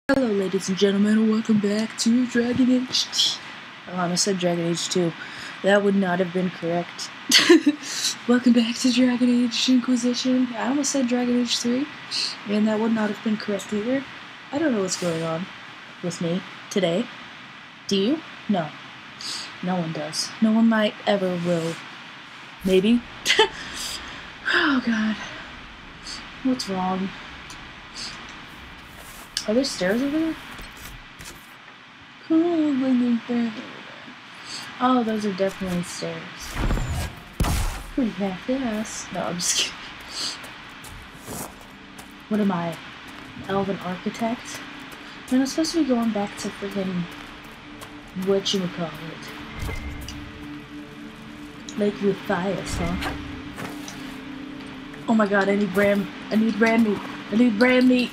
Hello ladies and gentlemen, welcome back to Dragon Age I almost said Dragon Age 2. That would not have been correct. Welcome back to Dragon Age Inquisition. I almost said Dragon Age 3, and that would not have been correct either. I don't know what's going on with me today. Do you? No. No one does. No one might ever will. Maybe? Oh god. What's wrong? Are there stairs over there? Oh, those are definitely stairs. Pretty half-ass. No, I'm just kidding. What am I? An elven architect? And I'm supposed to be going back to freaking whatchamacallit. Lake Matthias, huh? Oh my god, I need brand meat. I need brand meat.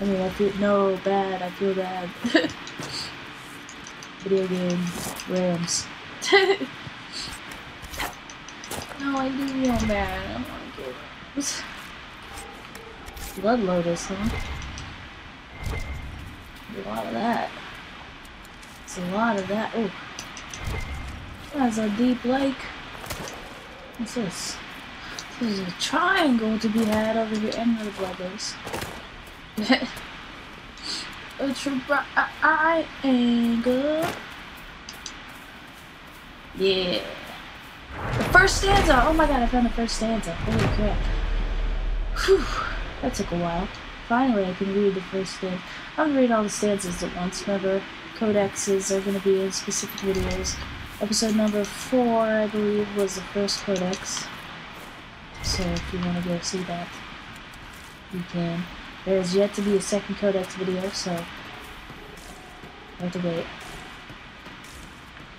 I mean, I feel bad. I feel bad. Video game Rams. No, I do feel bad. I don't want to get Rams. Blood Lotus, huh? A lot of that. It's a lot of that. Oh, that's a deep lake. What's this? There's a triangle to be had over here. And another blood lotus. A triangle. Yeah. The first stanza! Oh my god, I found the first stanza. Holy crap. Whew. That took a while. Finally, I can read the first stanza. I'm gonna read all the stanzas at once. Remember, codexes are gonna be in specific videos. Episode number 4, I believe, was the first codex. So if you want to go see that, you can. There is yet to be a second codex video, so I have to wait.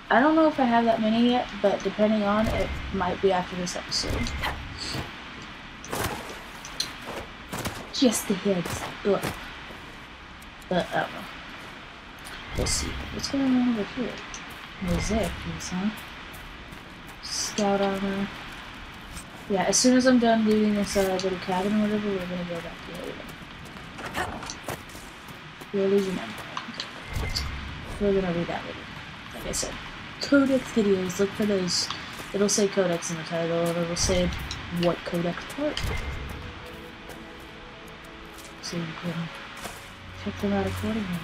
I don't know if I have that many yet, but depending on it, might be after this episode. Just the heads up. But I don't know. Let's see. What's going on over here? Mosaic piece, huh? Scout armor. Yeah, as soon as I'm done looting this little cabin or whatever, we're gonna go back to it. The Illusion Empire. We're gonna read that later. Like I said, codex videos, look for those. It'll say codex in the title, and it'll say what codex part. So you can check them out accordingly.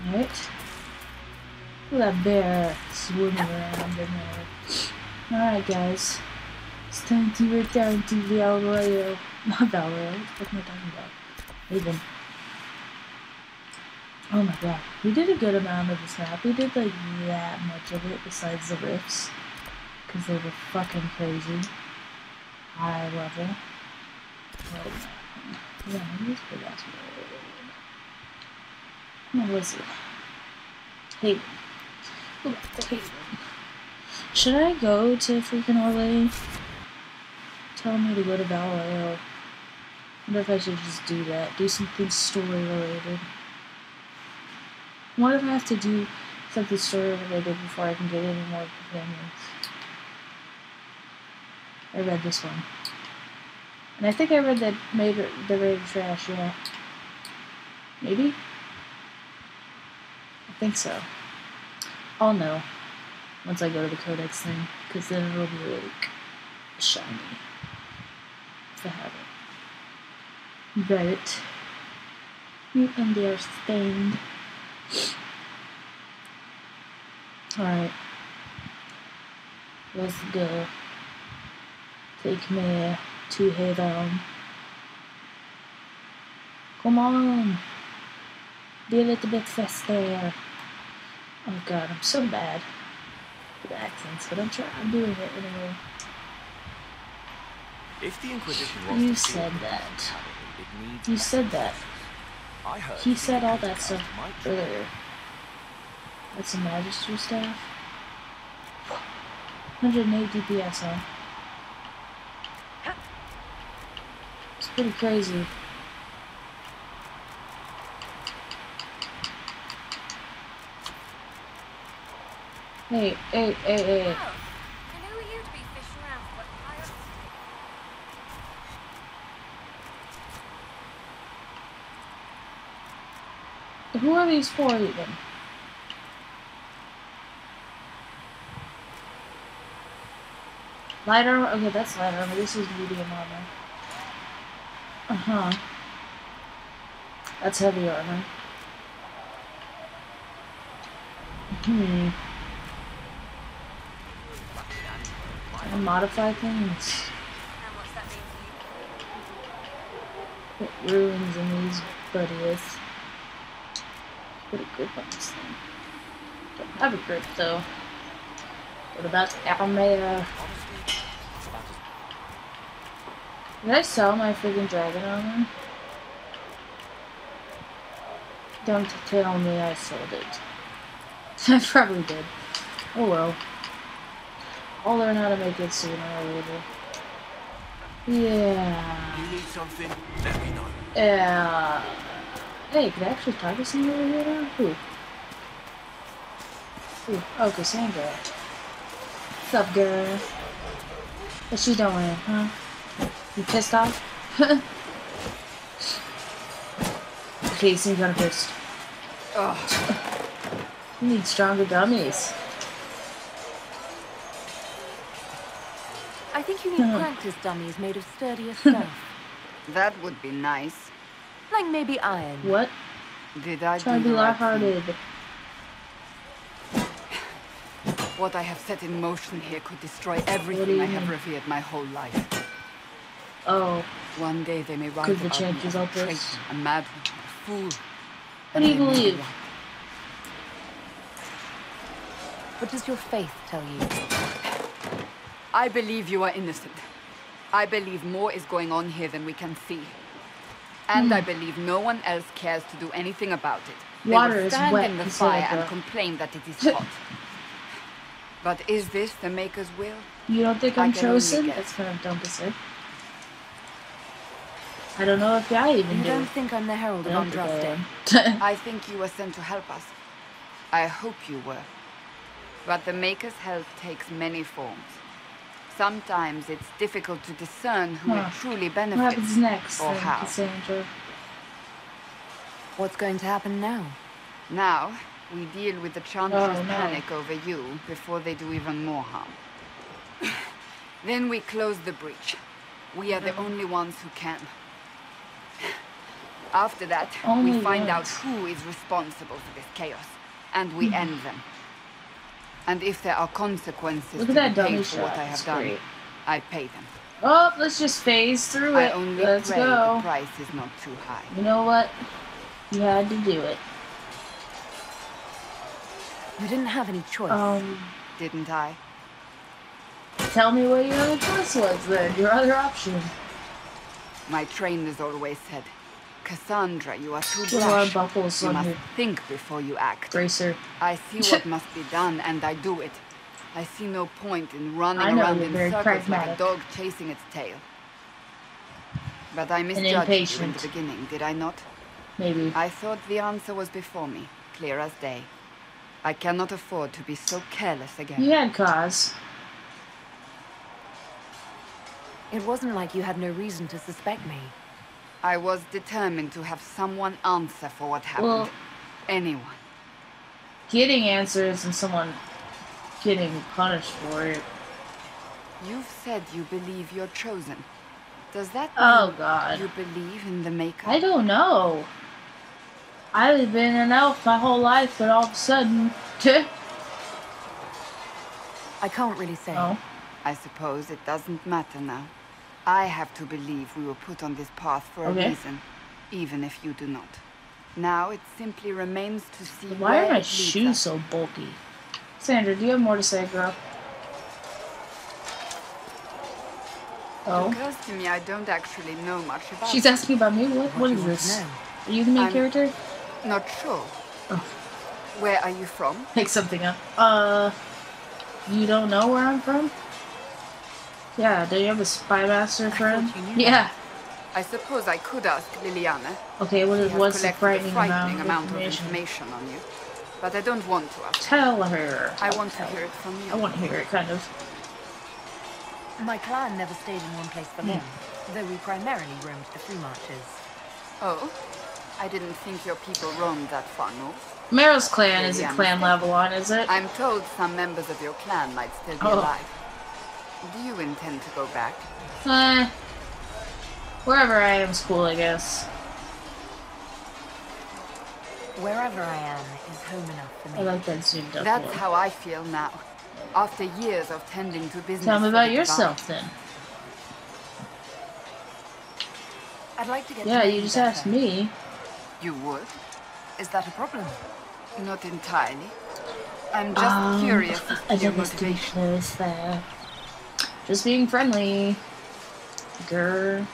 Alright. Look at that bear swimming around in there. Alright guys, it's time to return to Valroyo. Not Valroyo, what am I talking about? Even. Oh my god, we did a good amount of this map. We did like that much of it besides the rifts. Because they were fucking crazy. High level. Oh yeah, maybe it's pretty awesome. Come on, listen. Hey. Go back to Hayden. Should I go to freaking Orlais? Tell me to go to Vallejo. I wonder if I should just do that. Do something story related. What if I have to do something story related before I can get any more companions? I read this one. And I think I read that the Raid of Trash, yeah. Maybe? I think so. I'll know once I go to the codex thing, because then it'll be like shiny if I have it. But you understand. Alright. Let's go. Take me to heaven. Come on. Be a little bit faster. Oh god, I'm so bad with accents, but I'm doing it anyway. If the Inquisition wants You to said kill that. it needs You said that. I heard He the said all that Inquisition stuff might try. earlier. That's a Magister staff. 108 DPS, huh? It's pretty crazy. Hey. Oh, I know you'd be fishing around for what pirates. Who are these for even? Light armor? Okay, that's light armor. This is medium armor. Uh-huh. That's heavy armor. Can I modify things? Put ruins in these buddies. Put a grip on this thing. Don't have a grip though. What about armor? Did I sell my freaking dragon armor? Don't tell me I sold it. I probably did. Oh well. I'll learn how to make it sooner or later. Yeah. You need something? Let me know. Yeah. Hey, could I actually talk to someone over here now? Who? Who? Oh, Cassandra. What's up, girl? What's she doing, huh? You pissed off? Okay, you seem kind of pissed. Ugh. You need stronger dummies. I think you need practice dummies made of sturdier stuff. That would be nice. Like maybe iron. What? Did I Try to do be the right lighthearted. thing? What I have set in motion here could destroy everything I have revered my whole life. Oh. One day they may rise Could the above me chances as a of this? traitor, a madman, a fool. What do you And I may be believe? right. What does your faith tell you? I believe you are innocent. I believe more is going on here than we can see. And I believe no one else cares to do anything about it. They Water will is stand wet, in the Cassandra. fire and complain that it is hot. But is this the Maker's will? You don't think I I'm can only chosen? guess. That's kind of dumb to say. I don't know if I even You do. don't think I'm the herald I of don't think I Andraste? am. I think you were sent to help us. I hope you were. But the Maker's help takes many forms. Sometimes it's difficult to discern who it truly What benefits. happens next, or then, how. Cassandra? What's going to happen now? Now, we deal with the Chantress Oh, no. panic over you before they do even more harm. Then we close the breach. We are the only ones who can. After that, Only we find out ones. who is responsible for this chaos, and we end them. And if there are consequences Look to at that be dummy paid for what shot. I have That's done, great. I pay them. Oh, let's just phase through I it. only Let's pray the go. price is not too high. You know what? You had to do it. You didn't have any choice. Didn't I? Tell me what your other choice was then. Your other option. My trainers always said, Cassandra, you are too Put a lot brash. of buckles You on must your think before you act. bracer. I see what must be done, and I do it. I see no point in running I know, around you're in very circles like a pragmatic. dog chasing its tail. But I misjudged you in impatient. the beginning, did I not? Maybe. I thought the answer was before me, clear as day. I cannot afford to be so careless again. You had cause. It wasn't like you had no reason to suspect me. I was determined to have someone answer for what happened. Well- Anyone. Getting answers and someone getting punished for it. You've said you believe you're chosen. Does that Oh, mean God. you believe in the Maker? I don't know. I've been an elf my whole life, but all of a sudden... I can't really say. Oh. I suppose it doesn't matter now. I have to believe we were put on this path for a Okay. reason, even if you do not. Now it simply remains to see Why where are my it leads shoes us. so bulky? Sandra, do you have more to say, girl? It Oh. occurs to me I don't actually know much about She's it. asking about me? What do is you want to this? know? Are you the main I'm- character? Not sure. Oh. Where are you from? Make something up. You don't know where I'm from? Yeah, do you have a spy master friend? you knew Yeah. I suppose I could ask Liliana. Okay, She has what's the collected a frightening, amount of of information? information on you. But I don't want to ask. Tell her. I want to hear it from you. I want to hear it, kind of. My clan never stayed in one place for long, though we primarily roamed the free marches. Oh? I didn't think your people roamed that far north. Meryl's clan Maybe isn't I'm Clan mistaken. Level 1, is it? I'm told some members of your clan might still be Oh. alive. Do you intend to go back? Wherever I am is cool, I guess. Wherever I am is home enough for I me. like that zoomed up That's one. how I feel now. After years of tending to business. Tell me for about the yourself, then. I'd like to get to Yeah, know you just better. asked me. You would? Is that a problem? Not entirely. I'm just curious as to I your think it's to be motivation. close there. Just being friendly. Grr.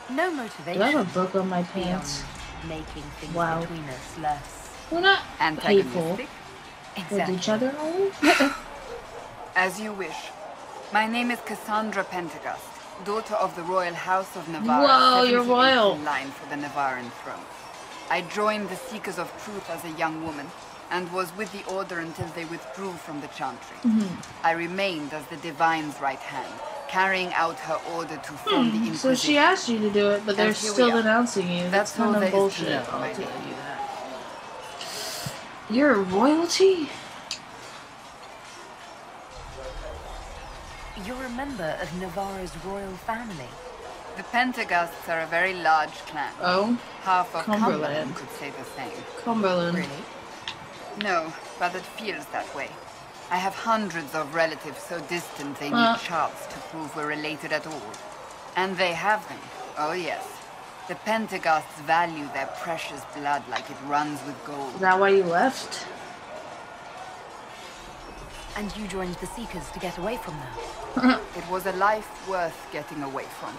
No Do motivation. I have a book on my beyond pants? making things Wow. between us less We're not hateful Antagonistic? with each other, are we? As you wish. My name is Cassandra Pentecost, daughter of the royal house of Navarre. Whoa, you're 78th royal. in line for the Navarran throne. I joined the Seekers of Truth as a young woman, and was with the Order until they withdrew from the Chantry. I remained as the Divine's right hand, carrying out her order to form the Inquisition. So she asked you to do it, but they're And here we still are. denouncing you. That's That's all kind there of is to bullshit. know, I'll my tell dear. you that. You're royalty? You're a member of Navarre's royal family. The Pentecosts are a very large clan. Oh, Half of Cumberland. Cumberland could say the same. Cumberland. Really? No, but it feels that way. I have hundreds of relatives so distant they Uh. need charts to prove we're related at all. And they have them. Oh yes. The Pentecosts value their precious blood like it runs with gold. Is that why you left? And you joined the Seekers to get away from them. It was a life worth getting away from.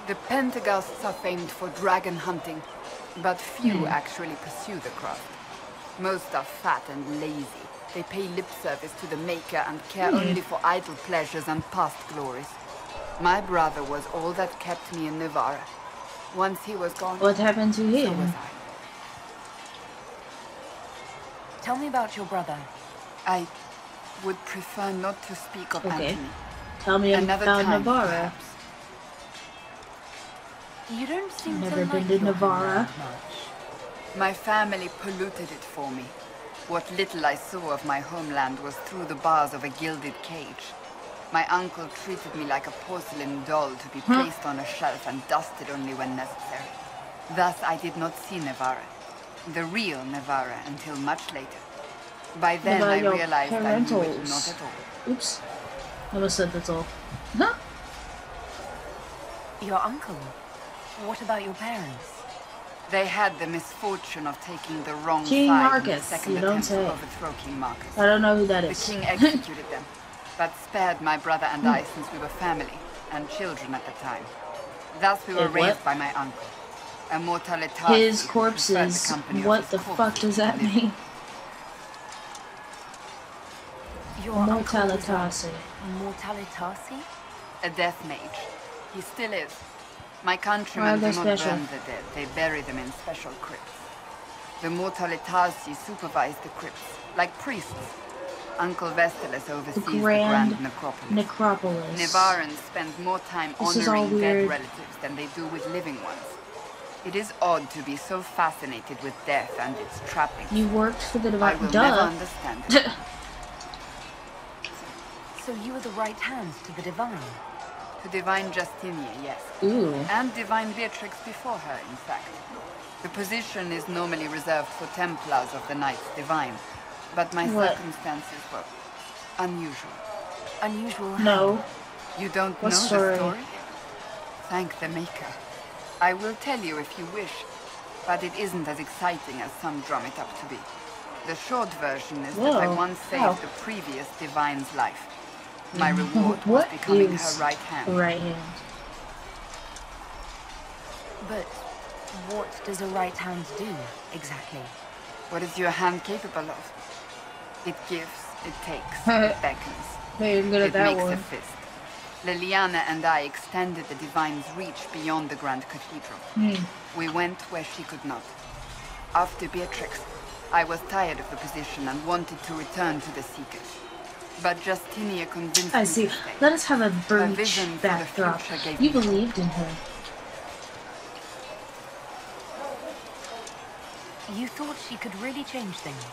The Pentecosts are famed for dragon hunting, but few actually pursue the craft. Most are fat and lazy. They pay lip service to the Maker and care only for idle pleasures and past glories. My brother was all that kept me in Navarre. Once he was gone, What happened to so him? was Tell me about your brother. I would prefer not to speak of Okay. Anthony. Tell me Another about time, Navarre. perhaps. You don't seem Never to been like to your Navarre. homeland much. My family polluted it for me. What little I saw of my homeland was through the bars of a gilded cage. My uncle treated me like a porcelain doll to be placed on a shelf and dusted only when necessary. Thus I did not see Navarre, the real Navarre, until much later. By then about I your realized I knew it parentals? not at all. Oops. I almost said that's all. Huh? Your uncle? What about your parents? They had the misfortune of taking the wrong King side in the Marcus, second you don't attempt say. to overthrow King Marcus. I don't know who that The is. king executed them, but spared my brother and I since we were family and children at the time. Thus we were Wait, what? raised by my uncle, a mortalitati His who preferred corpses. the company of What his the corpses fuck does to that living. mean? Your uncle was Mortalitasi. a Mortalitasi? A death mage. He still is. My Why countrymen are do they not special? burn the dead, they bury them in special crypts. The mortalitati supervise the crypts, like priests. Uncle Vestalis oversees the Grand Grand Necropolis. Necropolis. Navarrans spend more time This is all honoring dead weird. relatives than they do with living ones. It is odd to be so fascinated with death and its trappings. You worked for the I Divine. will Duh. never understand it. So you were the right hand to the Divine? To Divine Justinia, yes. Ooh. And Divine Beatrix before her, in fact. The position is normally reserved for Templars of the Knights Divine, but my What? circumstances were unusual. Unusual. No. You don't What know story? the story? Thank the Maker. I will tell you if you wish, but it isn't as exciting as some drum it up to be. The short version is that I Whoa. once saved How? the previous Divine's life. My reward was What becoming is her right a hand. right hand? But what does a right hand do, exactly? What is your hand capable of? It gives, it takes, it beckons. Hey, you're good at It that makes a one. fist. Liliana and I extended the Divine's reach beyond the Grand Cathedral. We went where she could not. After Beatrix, I was tired of the position and wanted to return to the Seekers. But Justinia convinced I me see. to stay. Let us have a vision breach for the backdrop. future gave You me hope. believed in her. You thought she could really change things?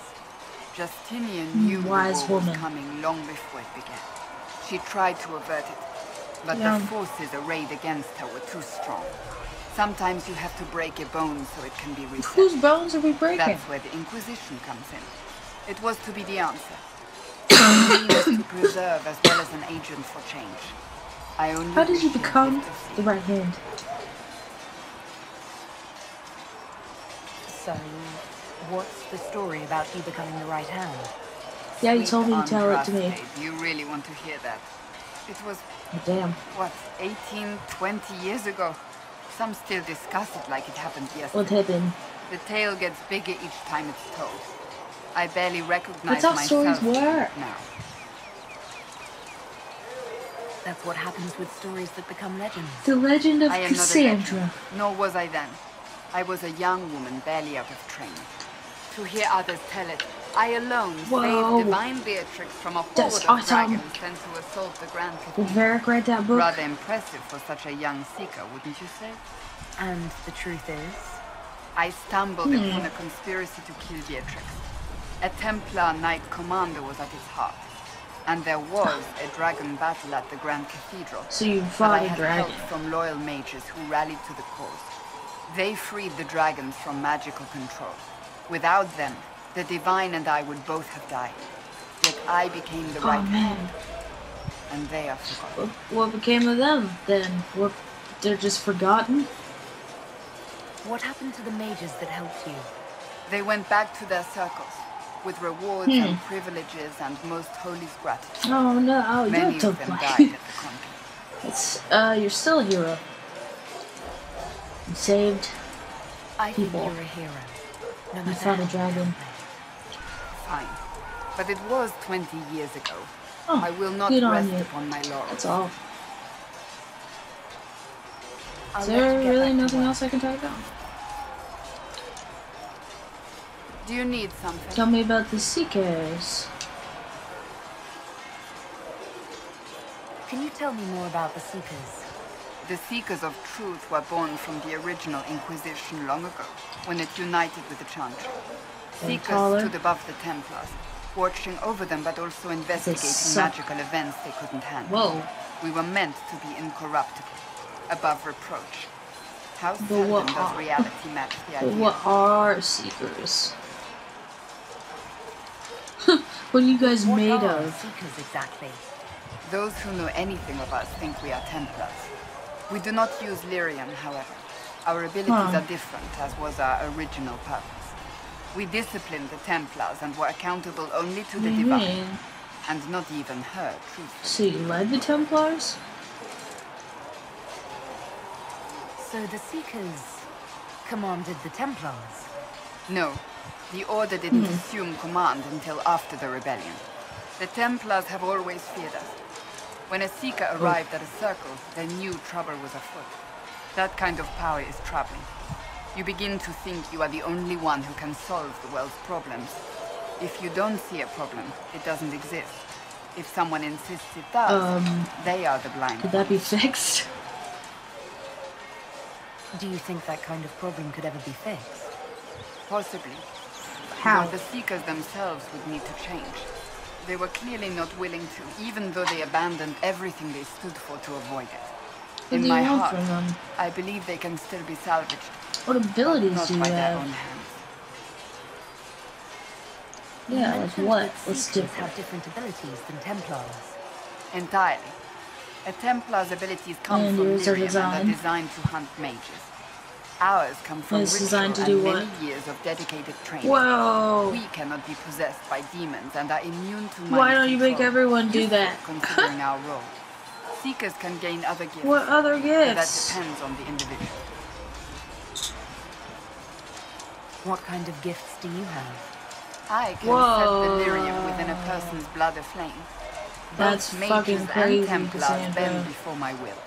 Justinian knew the war Wise was woman. coming long before it began. She tried to avert it, but Yeah. the forces arrayed against her were too strong. Sometimes you have to break a bone so it can be reset. Whose bones are we breaking? That's where the Inquisition comes in. It was to be the answer. A means to preserve as well as an agent for change. I only How did you wish become lived to see. the right hand? So, what's the story about you becoming the right hand? Yeah, you Sweet told me to tell it to me. Andraste, you really want to hear that? It was, Oh, damn. what, 18, 20 years ago? Some still discuss it like it happened yesterday. What happened? The tale gets bigger each time it's told. I barely recognize That's how myself stories work. now. That's what happens with stories that become legends. The legend of I am not a legend, Cassandra. nor was I then. I was a young woman barely out of training. To hear others tell it, I alone Whoa. saved divine Beatrix from a horde That's of awesome. dragons sent to assault the Grand Did Cathedral. Varric write that book? Rather impressive for such a young seeker, wouldn't you say? And the truth is? I stumbled upon a conspiracy to kill Beatrix. A Templar Knight Commander was at its heart. And there was a dragon battle at the Grand Cathedral. So you But fought I a had dragon. help from loyal mages who rallied to the cause. They freed the dragons from magical control. Without them, the Divine and I would both have died. Yet I became the Oh right hand, man. and they are forgotten. What became of them then? What? They're just forgotten? What happened to the mages that helped you? They went back to their circles, with rewards and privileges and most holy gratitude. Oh no, oh, Many don't of them play. died at the conflict. It's, you're still a hero. You saved, I think People. you're a hero. No you matter fought a how dragon. Fine. But it was 20 years ago. Oh, I will not good on rest you. upon my laurels. That's all. I'll Is let you there get really back to nothing work. else I can talk about? Do you need something? Tell me about the Seekers. Can you tell me more about the Seekers? The Seekers of Truth were born from the original Inquisition long ago, when it united with the Chantry. They Seekers taller. stood above the Templars, watching over them but also investigating suck. magical events they couldn't handle. Whoa. We were meant to be incorruptible, above reproach. How But seldom what does are- reality match the But idea? what are Seekers? What are you guys What made are of? Seekers exactly? Those who know anything of us think we are Templars. We do not use lyrium, however. Our abilities are different, as was our original purpose. We disciplined the Templars and were accountable only to the What do you Divine, mean? and not even her, truthfully. So you led the Templars? So the Seekers commanded the Templars? No, the Order didn't assume command until after the rebellion. The Templars have always feared us. When a Seeker arrived at a circle, they knew trouble was afoot. That kind of power is troubling. You begin to think you are the only one who can solve the world's problems. If you don't see a problem, it doesn't exist. If someone insists it does, they are the blind Could that be ones. fixed? Do you think that kind of problem could ever be fixed? Possibly. How? But the Seekers themselves would need to change. They were clearly not willing to, even though they abandoned everything they stood for to avoid it. What In do you my want heart, from them? I believe they can still be salvaged, What abilities not do you by their own have? hands. You Yeah, like mentioned what? that What's Seekers different? have different abilities than Templars. Entirely. A Templar's abilities come And from yours are Lyrium and designed? are designed to hunt mages. Ours come from It's ritual designed to and do many what? years of dedicated training. Whoa! We cannot be possessed by demons and are immune to mind Why don't you make control. everyone do Useful, that? considering our role. Seekers can gain other gifts. What other but that gifts? depends on the individual. What kind of gifts do you have? I can Whoa. set delirium within a person's blood aflame. That's Both fucking mages crazy, and Templars Cassandra. bend before my will.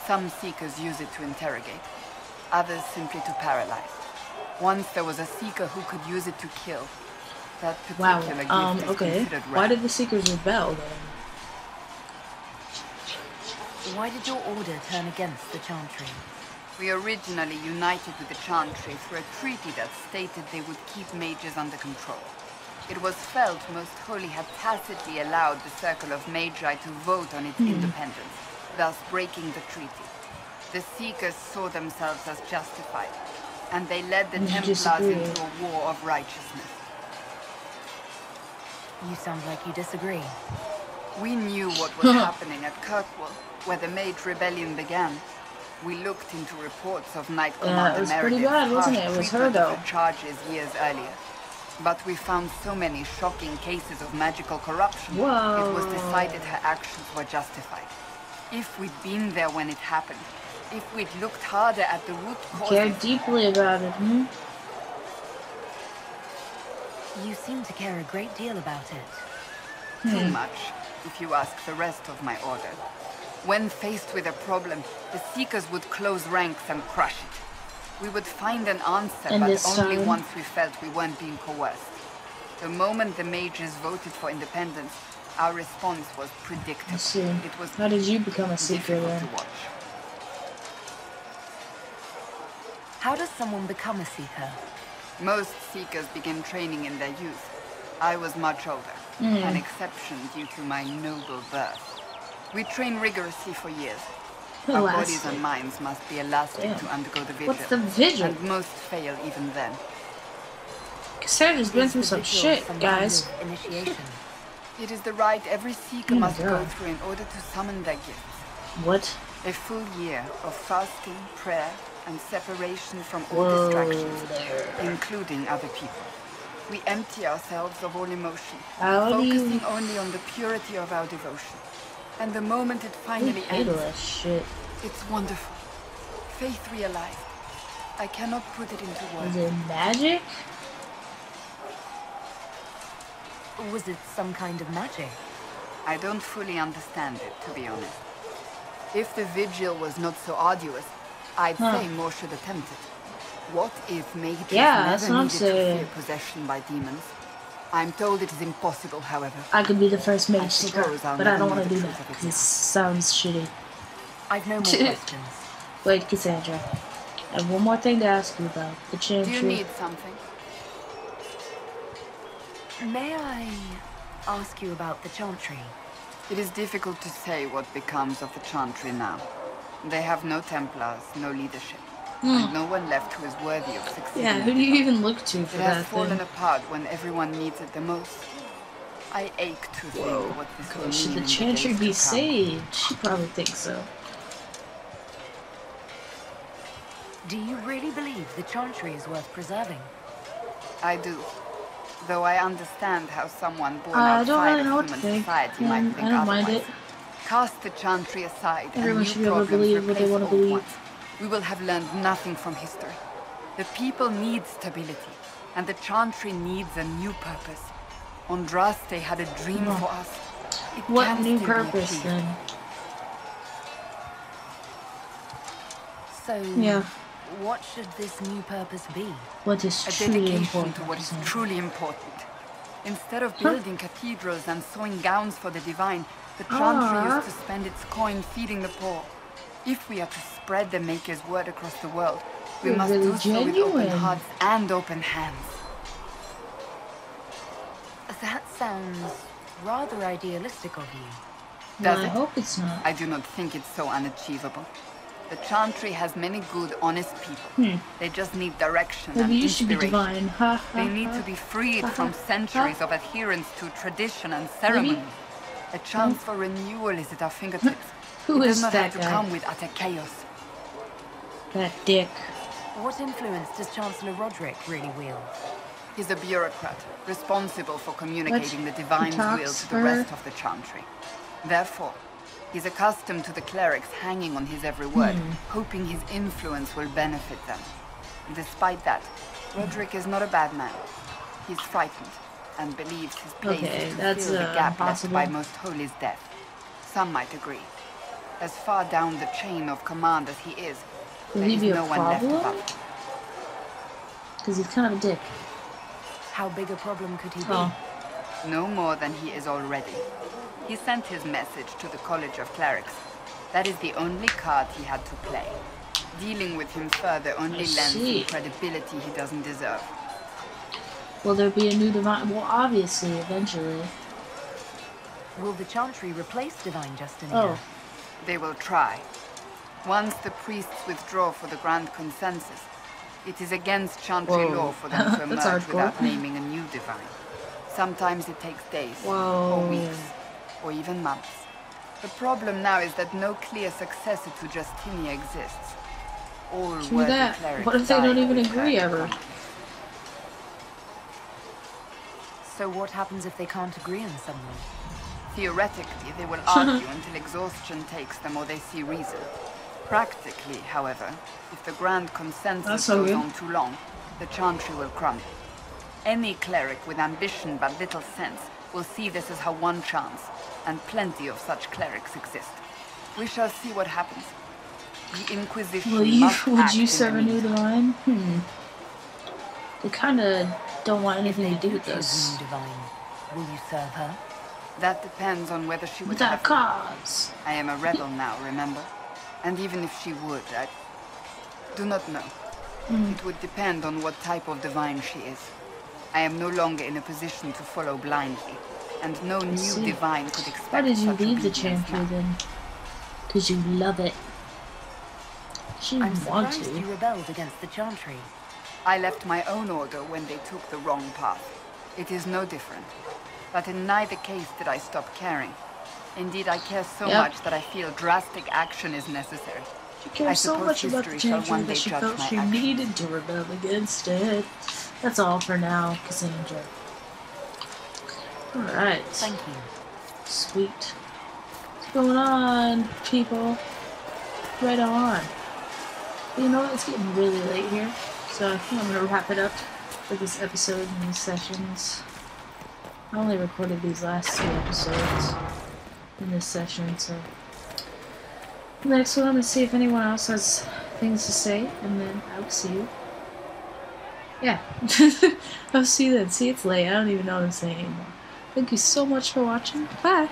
Some Seekers use it to interrogate, others simply to paralyze. Once there was a Seeker who could use it to kill. That Wow. particular gift is Okay. considered Why rare. did the Seekers rebel then? Why did your order turn against the Chantry? We originally united with the Chantry through a treaty that stated they would keep mages under control. It was felt Most Holy had tacitly allowed the Circle of Magi to vote on its independence, thus breaking the treaty. The Seekers saw themselves as justified, and they led the Templars into a war of righteousness. You sound like you disagree. We knew what was happening at Kirkwall, where the Mage Rebellion began. We looked into reports of Knight Commander Meredith's harsh treatment of her charges years earlier. But we found so many shocking cases of magical corruption, it was decided her actions were justified. If we'd been there when it happened, if we'd looked harder at the root causes... Care deeply about it, You seem to care a great deal about it. Too much, if you ask the rest of my order. When faced with a problem, the Seekers would close ranks and crush it. We would find an answer, but only once we felt we weren't being coerced. The moment the mages voted for independence, our response was predictable. It was How did you become a Seeker then? to watch. How does someone become a Seeker? Most Seekers begin training in their youth. I was much older, an exception due to my noble birth. We train rigorously for years. Our bodies and minds must be elastic to undergo the vigil. What's the vigil? And most fail even then. Cassandra's been through some shit, guys. Initiation. It is the rite every Seeker must go through in order to summon their gifts. What? A full year of fasting, prayer, and separation from all distractions, including other people. We empty ourselves of all emotion, focusing only on the purity of our devotion. And the moment it finally ends, shit. it's wonderful. Faith realized. I cannot put it into words. Is it magic? Was it some kind of magic? I don't fully understand it, to be honest. If the vigil was not so arduous, I'd say more should attempt it. What if mages never needed to fear possession by demons? I'm told it is impossible, however. I could be the first mage seeker, but I don't want to do that because it sounds shitty. I've no more questions. Wait, Cassandra. I have one more thing to ask you about. The Chantry. Do you need something? May I ask you about the Chantry? It is difficult to say what becomes of the Chantry now. They have no Templars, no leadership. And no one left who is worthy of succeeding. Yeah, who do you even look to for that? It has fallen apart when everyone needs it the most. I ache to think what this will mean. Should the Chantry be saved? She probably thinks so. Do you really believe the Chantry is worth preserving? I do. Though I understand how someone born outside of human society might think I don't mind it. Cast the Chantry aside Everyone and should new be able to problems believe what they replace want to old believe. ones. We will have learned nothing from history. The people need stability, and the Chantry needs a new purpose. Andraste had a dream for us. What new purpose then? So, what should this new purpose be? What is a truly dedication important? to what is truly important. Instead of building cathedrals and sewing gowns for the divine, the Chantry used to spend its coin feeding the poor. If we are to spread the Maker's word across the world, we must do so with open hearts and open hands. That sounds rather idealistic of you. Well, I hope it's not. I do not think it's so unachievable. The Chantry has many good, honest people. They just need direction and you should be inspiration. divine. They need to be freed from centuries of adherence to tradition and ceremony. A chance for renewal is at our fingertips. Who is does not that have to guy? come with utter chaos. That dick. What influence does Chancellor Roderick really wield? He's a bureaucrat, responsible for communicating the divine's will to the rest of the Chantry. Therefore, he's accustomed to the clerics hanging on his every word, hoping his influence will benefit them. Despite that, Roderick is not a bad man. He's frightened, and believes his place is to fill the gap left by Most Holy's death. Some might agree. As far down the chain of command as he is, there is no one left above. Because he's kind of a dick. How big a problem could he be? No more than he is already. He sent his message to the College of Clerics. That is the only card he had to play. Dealing with him further only I lends see. him credibility he doesn't deserve. Will there be a new divine? Well, obviously, eventually. Will the Chantry replace Divine Justinian? Oh. They will try. Once the priests withdraw for the Grand Consensus, it is against Chantry Whoa. law for them to That's emerge hardcore. without naming a new divine. Sometimes it takes days, Whoa. or weeks, or even months. The problem now is that no clear successor to Justinia exists. All True worthy that. clerics What if they die don't even with agree her ever? coming. So what happens if they can't agree on someone? Theoretically, they will argue until exhaustion takes them or they see reason. Practically, however, if the Grand Consensus That's so goes good. on too long, the Chantry will crumble. Any cleric with ambition but little sense will see this as her one chance, and plenty of such clerics exist. We shall see what happens. The Inquisition Would must act you in serve the a new meantime. divine? They kind of don't want If anything they to do do with choose a this. new Divine, will you serve her? That depends on whether she would Without have to. cause. I am a rebel now, remember? And even if she would, I do not know. It would depend on what type of divine she is. I am no longer in a position to follow blindly, and no new see. divine could expect Why did you such leave the obedience Chantry now. then? Because you love it. She I'm didn't want surprised to. you rebelled against the Chantry. I left my own order when they took the wrong path. It is no different. But in neither case did I stop caring. Indeed, I care so Yep. much that I feel drastic action is necessary. She I cares so suppose much about the history shall Chantry one day that she judge felt my she actions. needed to rebel against it. That's all for now, Cassandra. Alright. Thank you. Sweet. What's going on, people? Right on. You know what? It's getting really late here, so I think I'm gonna wrap it up for this episode and these sessions. I only recorded these last 2 episodes in this session, so the next one I'm gonna see if anyone else has things to say, and then I'll see you. Yeah. I'll see you then. See, it's late. I don't even know what I'm saying anymore. Thank you so much for watching. Bye!